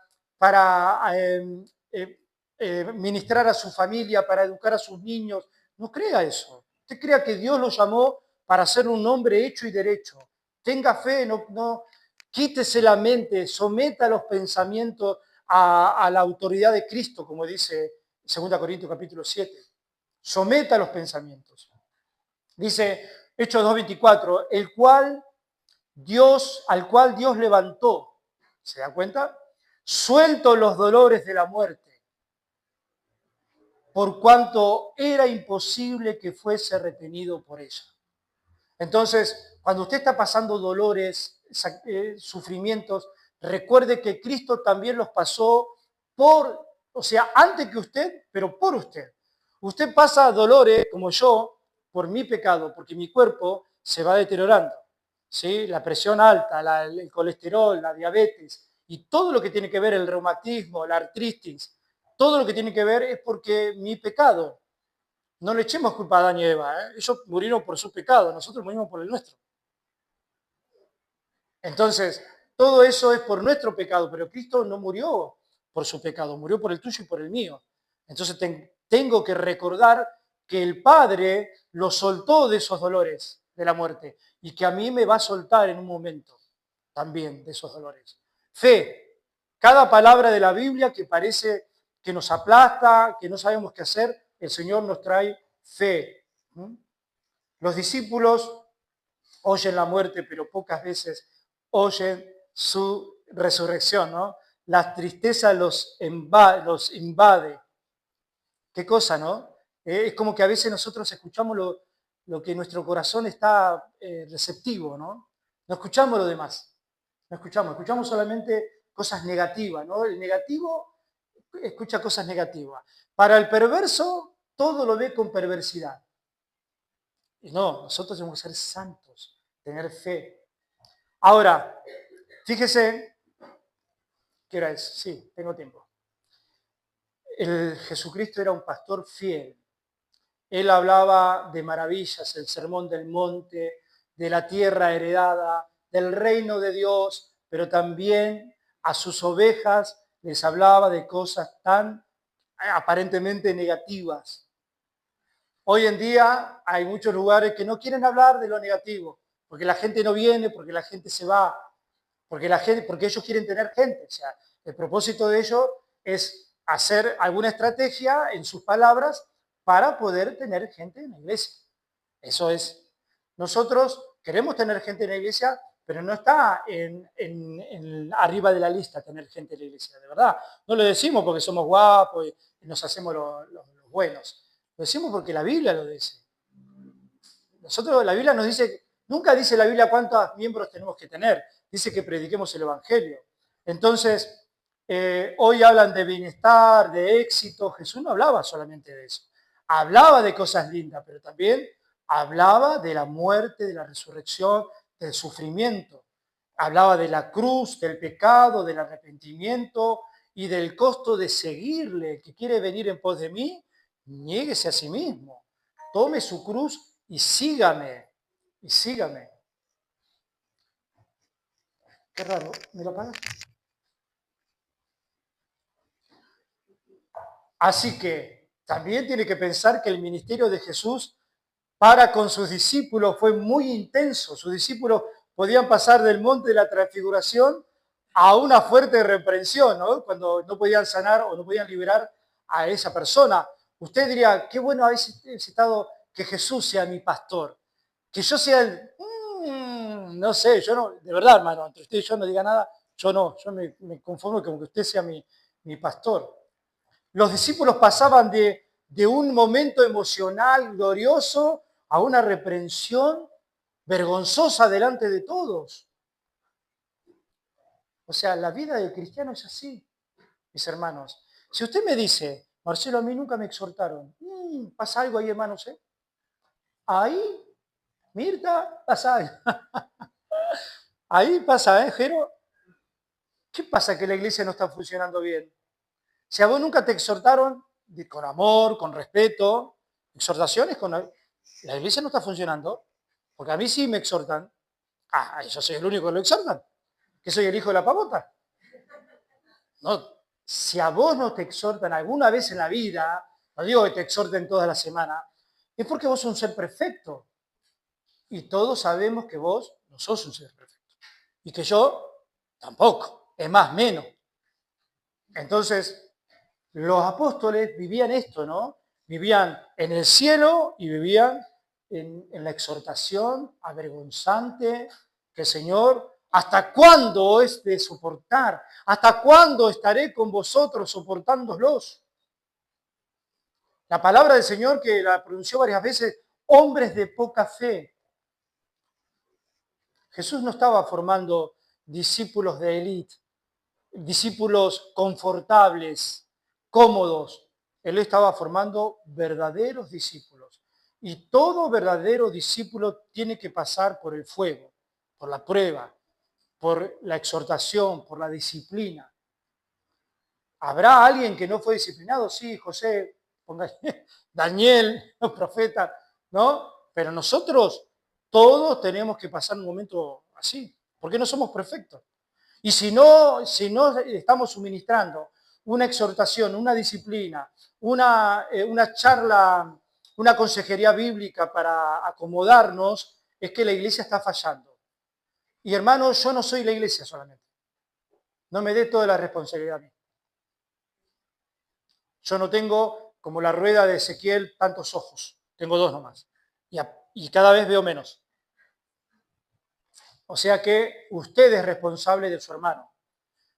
ministrar a su familia, para educar a sus niños. No crea eso. Usted crea que Dios lo llamó para ser un hombre hecho y derecho. Tenga fe, quítese la mente, someta los pensamientos a la autoridad de Cristo, como dice 2 Corintios capítulo 7. someta los pensamientos. Dice Hechos 2:24, al cual Dios levantó, ¿se da cuenta? Suelto los dolores de la muerte, por cuanto era imposible que fuese retenido por ella. Entonces, cuando usted está pasando dolores, sufrimientos, recuerde que Cristo también los pasó o sea, antes que usted, pero por usted. Usted pasa dolores, como yo, por mi pecado, porque mi cuerpo se va deteriorando. ¿Sí? La presión alta, el colesterol, la diabetes y todo lo que tiene que ver, el reumatismo, la artritis, todo lo que tiene que ver es porque mi pecado. No le echemos culpa a Adán y Eva, ¿eh? Ellos murieron por su pecado, nosotros morimos por el nuestro. Entonces, todo eso es por nuestro pecado, pero Cristo no murió por su pecado, murió por el tuyo y por el mío. Entonces tengo que recordar que el Padre lo soltó de esos dolores de la muerte y que a mí me va a soltar en un momento también de esos dolores. Fe, cada palabra de la Biblia que parece que nos aplasta, que no sabemos qué hacer, el Señor nos trae fe. Los discípulos oyen la muerte, pero pocas veces oyen su resurrección, ¿no? La tristeza los invade. Qué cosa, ¿no? Es como que a veces nosotros escuchamos lo que nuestro corazón está receptivo, ¿no? No escuchamos lo demás. No escuchamos solamente cosas negativas, ¿no? El negativo escucha cosas negativas. Para el perverso, todo lo ve con perversidad. Y no, nosotros tenemos que ser santos, tener fe. Ahora, fíjese, ¿qué hora es? Sí, tengo tiempo. Jesucristo era un pastor fiel. Él hablaba de maravillas, el sermón del monte, de la tierra heredada, del reino de Dios, pero también a sus ovejas les hablaba de cosas tan aparentemente negativas. Hoy en día hay muchos lugares que no quieren hablar de lo negativo, porque la gente no viene, porque la gente se va, porque ellos quieren tener gente. O sea, el propósito de ellos es hacer alguna estrategia en sus palabras para poder tener gente en la iglesia. Eso es. Nosotros queremos tener gente en la iglesia, pero no está arriba de la lista tener gente en la iglesia, de verdad. No lo decimos porque somos guapos y nos hacemos los buenos. Lo decimos porque la Biblia lo dice. Nosotros, la Biblia nos dice, nunca dice la Biblia cuántos miembros tenemos que tener, dice que prediquemos el Evangelio. Entonces, hoy hablan de bienestar, de éxito. Jesús no hablaba solamente de eso. Hablaba de cosas lindas, pero también hablaba de la muerte, de la resurrección, del sufrimiento. Hablaba de la cruz, del pecado, del arrepentimiento y del costo de seguirle. El que quiere venir en pos de mí, niéguese a sí mismo. Tome su cruz y sígame. Y sígame. Qué raro, ¿me lo apagas? Así que también tiene que pensar que el ministerio de Jesús para con sus discípulos fue muy intenso. Sus discípulos podían pasar del monte de la transfiguración a una fuerte reprensión, ¿no? Cuando no podían sanar o no podían liberar a esa persona. Usted diría, qué bueno habéis estado que Jesús sea mi pastor, que yo sea no sé, yo no, de verdad, hermano, entre usted y yo no diga nada, yo no, yo me conformo con que usted sea mi pastor. Los discípulos pasaban de un momento emocional glorioso a una reprensión vergonzosa delante de todos. O sea, la vida del cristiano es así, mis hermanos. Si usted me dice, Marcelo, a mí nunca me exhortaron, ¿pasa algo ahí, hermanos? Ahí, Mirta, pasa algo. Ahí pasa, Jero. ¿Qué pasa que la iglesia no está funcionando bien? Si a vos nunca te exhortaron con amor, con respeto, exhortaciones, la iglesia no está funcionando, porque a mí sí me exhortan. Yo soy el único que lo exhortan, que soy el hijo de la pavota. No, si a vos no te exhortan alguna vez en la vida, no digo que te exhorten toda la semana, es porque vos sos un ser perfecto. Y todos sabemos que vos no sos un ser perfecto. Y que yo tampoco, es más, menos. Entonces, los apóstoles vivían esto, ¿no? Vivían en el cielo y vivían en la exhortación avergonzante que el Señor, ¿hasta cuándo es de soportar? ¿Hasta cuándo estaré con vosotros soportándolos? La palabra del Señor que la pronunció varias veces, hombres de poca fe. Jesús no estaba formando discípulos de élite, discípulos confortables, cómodos. Él estaba formando verdaderos discípulos. Y todo verdadero discípulo tiene que pasar por el fuego, por la prueba, por la exhortación, por la disciplina. ¿Habrá alguien que no fue disciplinado? Sí, José, Daniel, los profetas, ¿no? Pero nosotros todos tenemos que pasar un momento así, porque no somos perfectos. Y si no estamos suministrando una exhortación, una disciplina, una charla, una consejería bíblica para acomodarnos, es que la iglesia está fallando. Y hermanos, yo no soy la iglesia solamente. No me dé toda la responsabilidad a mí. Yo no tengo, como la rueda de Ezequiel, tantos ojos. Tengo dos nomás. Y cada vez veo menos. O sea que usted es responsable de su hermano.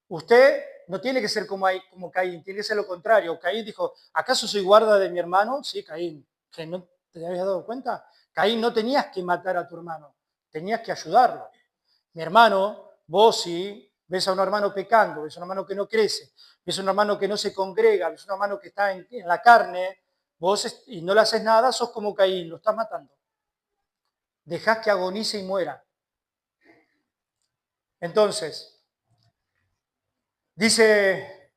Usted no tiene que ser como Caín, tiene que ser lo contrario. Caín dijo, ¿acaso soy guarda de mi hermano? Sí, Caín, ¿que no te habías dado cuenta? Caín, no tenías que matar a tu hermano, tenías que ayudarlo. Mi hermano, vos sí ves a un hermano pecando, ves a un hermano que no crece, ves a un hermano que no se congrega, ves a un hermano que está en la carne, vos y no le haces nada, sos como Caín, lo estás matando. Dejás que agonice y muera. Entonces, dice,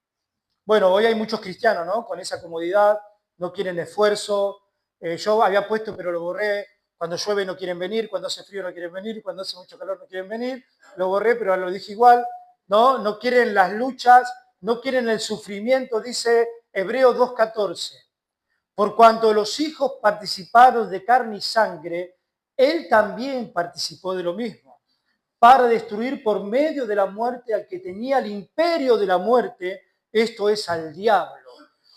bueno, hoy hay muchos cristianos, ¿no? Con esa comodidad, no quieren esfuerzo. Yo había puesto, pero lo borré. Cuando llueve no quieren venir, cuando hace frío no quieren venir, cuando hace mucho calor no quieren venir. Lo borré, pero lo dije igual, ¿no? No quieren las luchas, no quieren el sufrimiento, dice Hebreos 2:14. Por cuanto los hijos participaron de carne y sangre, él también participó de lo mismo, para destruir por medio de la muerte al que tenía el imperio de la muerte, esto es al diablo.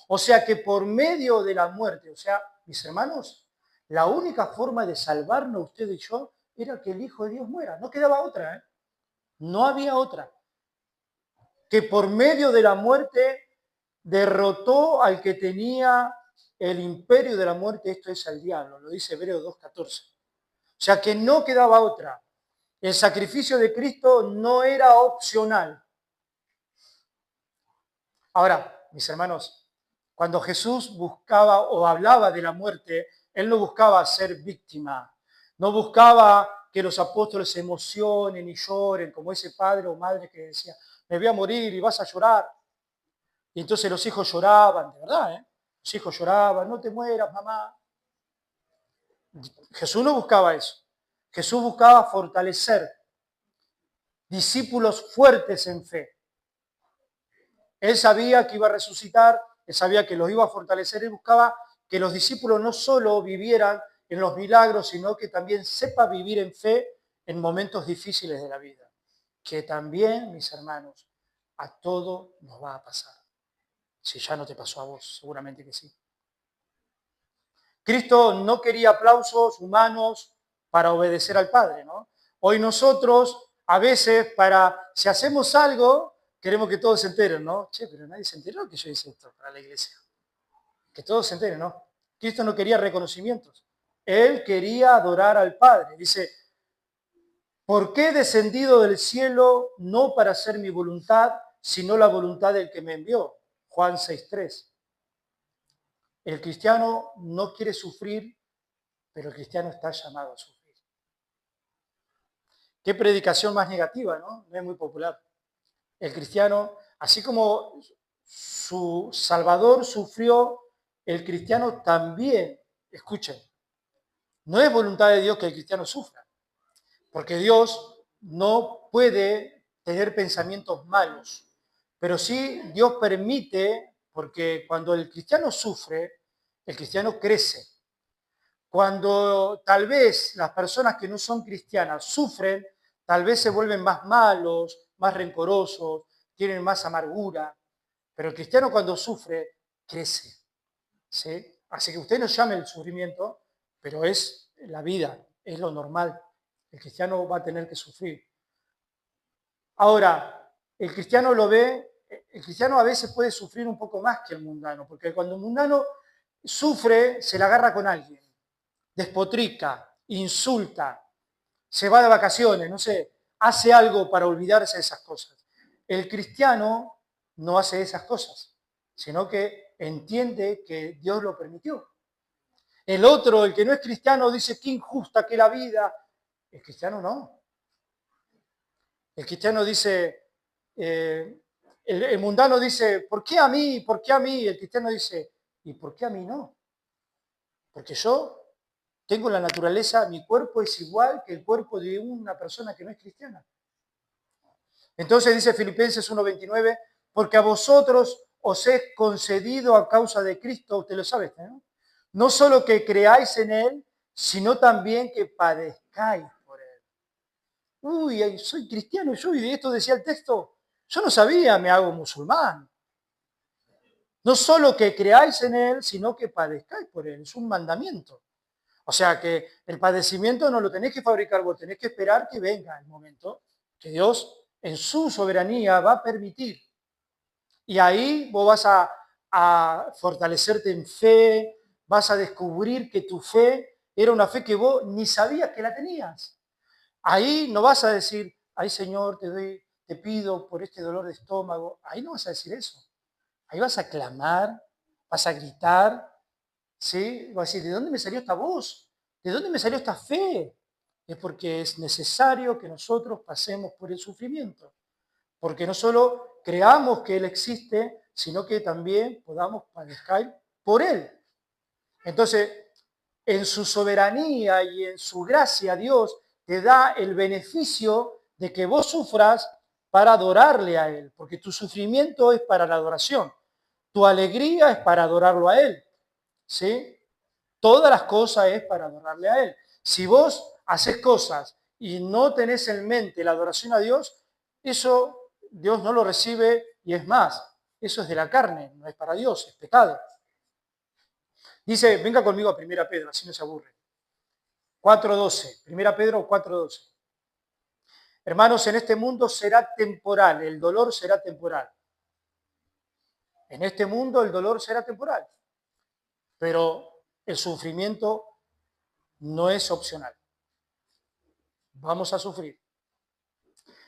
O sea que por medio de la muerte, o sea, mis hermanos, la única forma de salvarnos usted y yo era que el Hijo de Dios muera. No quedaba otra, ¿eh? No había otra. Que por medio de la muerte derrotó al que tenía el imperio de la muerte, esto es al diablo, lo dice Hebreos 2:14. O sea que no quedaba otra. El sacrificio de Cristo no era opcional. Ahora, mis hermanos, cuando Jesús buscaba o hablaba de la muerte, él no buscaba ser víctima, no buscaba que los apóstoles se emocionen y lloren como ese padre o madre que decía, me voy a morir y vas a llorar. Y entonces los hijos lloraban, de verdad, ¿eh? Los hijos lloraban, no te mueras, mamá. Jesús no buscaba eso. Jesús buscaba fortalecer discípulos fuertes en fe. Él sabía que iba a resucitar, él sabía que los iba a fortalecer, él buscaba que los discípulos no solo vivieran en los milagros, sino que también sepa vivir en fe en momentos difíciles de la vida. Que también, mis hermanos, a todo nos va a pasar. Si ya no te pasó a vos, seguramente que sí. Cristo no quería aplausos humanos para obedecer al Padre, ¿no? Hoy nosotros, a veces, si hacemos algo, queremos que todos se enteren, ¿no? Che, pero nadie se enteró que yo hice esto para la iglesia. Que todos se enteren, ¿no? Cristo no quería reconocimientos. Él quería adorar al Padre. Dice, ¿por qué he descendido del cielo no para hacer mi voluntad, sino la voluntad del que me envió? Juan 6:3. El cristiano no quiere sufrir, pero el cristiano está llamado a sufrir. Qué predicación más negativa, ¿no? No es muy popular. El cristiano, así como su Salvador sufrió, el cristiano también, escuchen, no es voluntad de Dios que el cristiano sufra, porque Dios no puede tener pensamientos malos, pero sí Dios permite, porque cuando el cristiano sufre, el cristiano crece. Cuando tal vez las personas que no son cristianas sufren, tal vez se vuelven más malos, más rencorosos, tienen más amargura. Pero el cristiano cuando sufre, crece. ¿Sí? Así que usted no llame el sufrimiento, pero es la vida, es lo normal. El cristiano va a tener que sufrir. Ahora, el cristiano lo ve, el cristiano a veces puede sufrir un poco más que el mundano, porque cuando el mundano sufre, se la agarra con alguien, despotrica, insulta, se va de vacaciones, no sé, hace algo para olvidarse de esas cosas. El cristiano no hace esas cosas, sino que entiende que Dios lo permitió. El otro, el que no es cristiano, dice, qué injusta que la vida. El cristiano no. El cristiano dice, el mundano dice, ¿por qué a mí? ¿Por qué a mí? El cristiano dice, ¿y por qué a mí no? Porque yo tengo la naturaleza, mi cuerpo es igual que el cuerpo de una persona que no es cristiana. Entonces dice Filipenses 1:29, porque a vosotros os he concedido a causa de Cristo, usted lo sabe, ¿no? No solo que creáis en Él, sino también que padezcáis por Él. Uy, soy cristiano yo, y de esto decía el texto. Yo no sabía, me hago musulmán. No solo que creáis en Él, sino que padezcáis por Él. Es un mandamiento. O sea que el padecimiento no lo tenéis que fabricar vos, tenéis que esperar que venga el momento que Dios en su soberanía va a permitir. Y ahí vos vas a fortalecerte en fe, vas a descubrir que tu fe era una fe que vos ni sabías que la tenías. Ahí no vas a decir, ay Señor, te pido por este dolor de estómago. Ahí no vas a decir eso. Ahí vas a clamar, vas a gritar, ¿sí? Vas a decir, ¿de dónde me salió esta voz? ¿De dónde me salió esta fe? Es porque es necesario que nosotros pasemos por el sufrimiento. Porque no solo creamos que Él existe, sino que también podamos padecer por Él. Entonces, en su soberanía y en su gracia, Dios te da el beneficio de que vos sufras para adorarle a Él, porque tu sufrimiento es para la adoración, tu alegría es para adorarlo a Él, ¿sí? Todas las cosas es para adorarle a Él. Si vos haces cosas y no tenés en mente la adoración a Dios, eso Dios no lo recibe y es más, eso es de la carne, no es para Dios, es pecado. Dice, venga conmigo a 1 Pedro, así no se aburre. 4:12, 1 Pedro 4:12. Hermanos, en este mundo será temporal, el dolor será temporal. En este mundo el dolor será temporal, pero el sufrimiento no es opcional. Vamos a sufrir.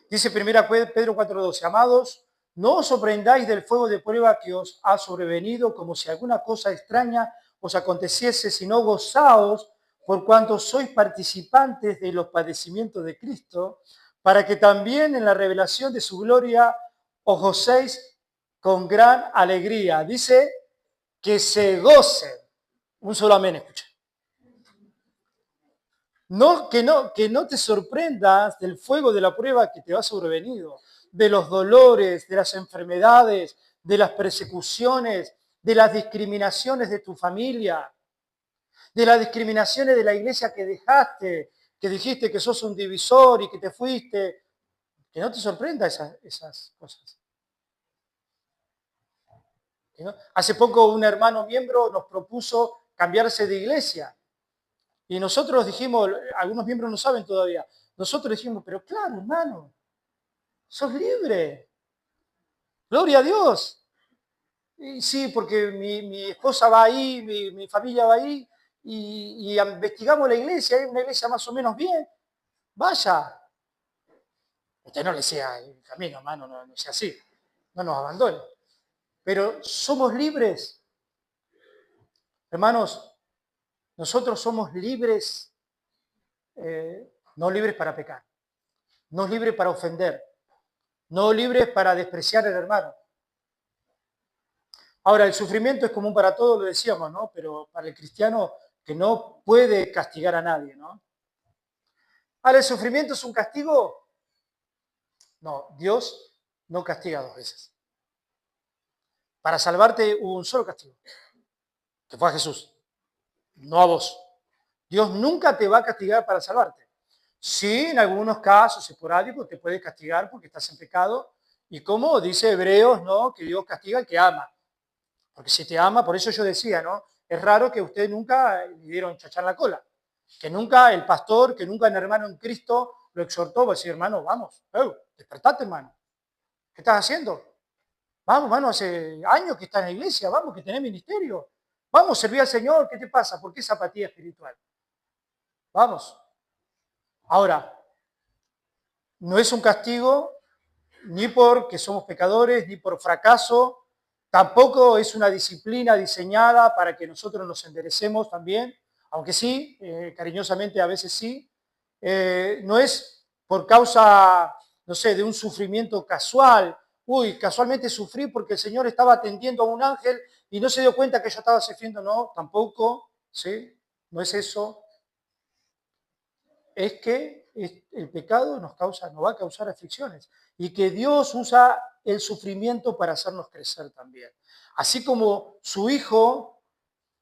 Dice 1 Pedro 4:12, amados, no os sorprendáis del fuego de prueba que os ha sobrevenido como si alguna cosa extraña os aconteciese, sino gozaos por cuanto sois participantes de los padecimientos de Cristo, para que también en la revelación de su gloria os gocéis con gran alegría. Dice que se gocen. Un solo amén, escucha. Que no te sorprendas del fuego de la prueba que te va sobrevenido, de los dolores, de las enfermedades, de las persecuciones, de las discriminaciones de tu familia, de las discriminaciones de la iglesia que dejaste, que dijiste que sos un divisor y que te fuiste. Que no te sorprenda esas cosas. ¿No? Hace poco un hermano miembro nos propuso cambiarse de iglesia. Y nosotros dijimos, algunos miembros no saben todavía, nosotros dijimos, pero claro, hermano, sos libre. Gloria a Dios. Y sí, porque mi esposa va ahí, mi familia va ahí, y investigamos la iglesia, hay una iglesia más o menos bien. Vaya. Usted no le sea el camino, hermano, no sea así. No nos abandone. Pero somos libres. Hermanos, nosotros somos libres, no libres para pecar, no libres para ofender, no libres para despreciar al hermano. Ahora, el sufrimiento es común para todos, lo decíamos, ¿no? Pero para el cristiano que no puede castigar a nadie, ¿no? Ahora, ¿el sufrimiento es un castigo? No, Dios no castiga dos veces. Para salvarte hubo un solo castigo, que fue a Jesús, no a vos. Dios nunca te va a castigar para salvarte. Sí, en algunos casos esporádicos te puede castigar porque estás en pecado. Y como dice Hebreos, ¿no? Que Dios castiga al que ama. Porque si te ama, por eso yo decía, ¿no? Es raro que a usted nunca le dieron chachar la cola, que nunca el pastor, que nunca un hermano en Cristo lo exhortó, va a decir, hermano, vamos, despertate, hermano. ¿Qué estás haciendo? Vamos, hermano, hace años que estás en la iglesia, vamos, que tenés ministerio. Vamos, servir al Señor, ¿qué te pasa? ¿Por qué esa apatía espiritual? Vamos. Ahora, no es un castigo ni porque somos pecadores, ni por fracaso, tampoco es una disciplina diseñada para que nosotros nos enderecemos también, aunque sí, cariñosamente a veces sí. No es por causa, no sé, de un sufrimiento casual. Uy, casualmente sufrí porque el Señor estaba atendiendo a un ángel y no se dio cuenta que yo estaba sufriendo. No, tampoco, ¿sí? No es eso. Es que el pecado nos va a causar aflicciones y que Dios usa el sufrimiento para hacernos crecer también. Así como su Hijo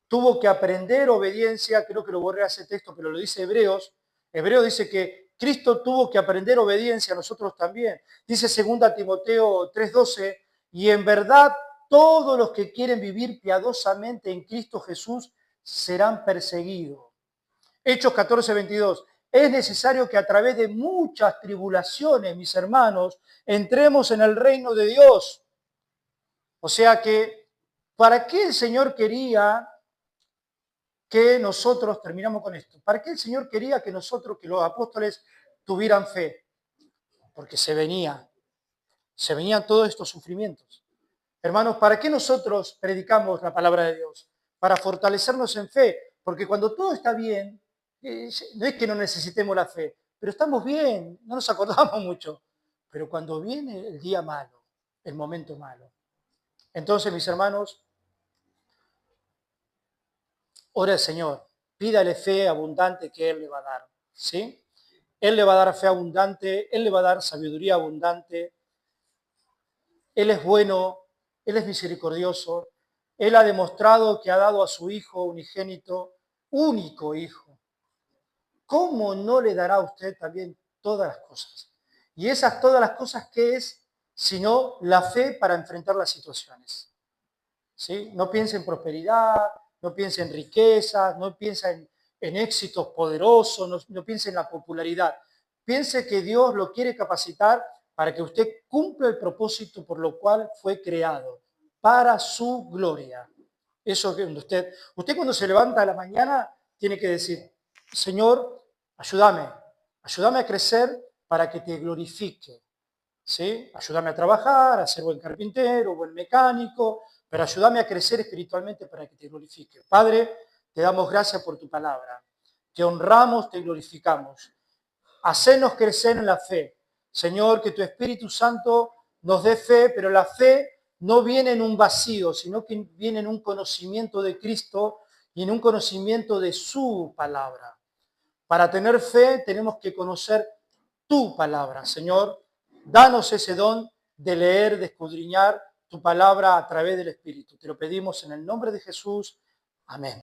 tuvo que aprender obediencia, creo que lo borré a ese texto, pero lo dice Hebreos. Hebreos dice que Cristo tuvo que aprender obediencia, nosotros también. Dice 2 Timoteo 3:12, y en verdad todos los que quieren vivir piadosamente en Cristo Jesús serán perseguidos. Hechos 14:22. Es necesario que a través de muchas tribulaciones, mis hermanos, entremos en el reino de Dios. O sea que, ¿para qué el Señor quería que nosotros, terminamos con esto, ¿para qué el Señor quería que nosotros, que los apóstoles tuvieran fe? Porque se venían todos estos sufrimientos. Hermanos, ¿para qué nosotros predicamos la palabra de Dios? Para fortalecernos en fe, porque cuando todo está bien, no es que no necesitemos la fe, pero estamos bien, no nos acordamos mucho. Pero cuando viene el día malo, el momento malo, entonces, mis hermanos, ore al Señor, pídale fe abundante que Él le va a dar, ¿sí? Él le va a dar fe abundante, Él le va a dar sabiduría abundante. Él es bueno, Él es misericordioso. Él ha demostrado que ha dado a su Hijo unigénito, único Hijo. ¿Cómo no le dará a usted también todas las cosas? Y esas todas las cosas, ¿qué es? Sino la fe para enfrentar las situaciones. ¿Sí? No piense en prosperidad, no piense en riquezas, no piense en éxitos poderosos, no piense en la popularidad. Piense que Dios lo quiere capacitar para que usted cumpla el propósito por lo cual fue creado, para su gloria. Eso que usted cuando se levanta a la mañana tiene que decir, Señor, ayúdame a crecer para que te glorifique. ¿Sí? Ayúdame a trabajar, a ser buen carpintero, buen mecánico, pero ayúdame a crecer espiritualmente para que te glorifique. Padre, te damos gracias por tu palabra. Te honramos, te glorificamos. Hacenos crecer en la fe. Señor, que tu Espíritu Santo nos dé fe, pero la fe no viene en un vacío, sino que viene en un conocimiento de Cristo y en un conocimiento de su palabra. Para tener fe tenemos que conocer tu palabra, Señor. Danos ese don de leer, de escudriñar tu palabra a través del Espíritu. Te lo pedimos en el nombre de Jesús. Amén.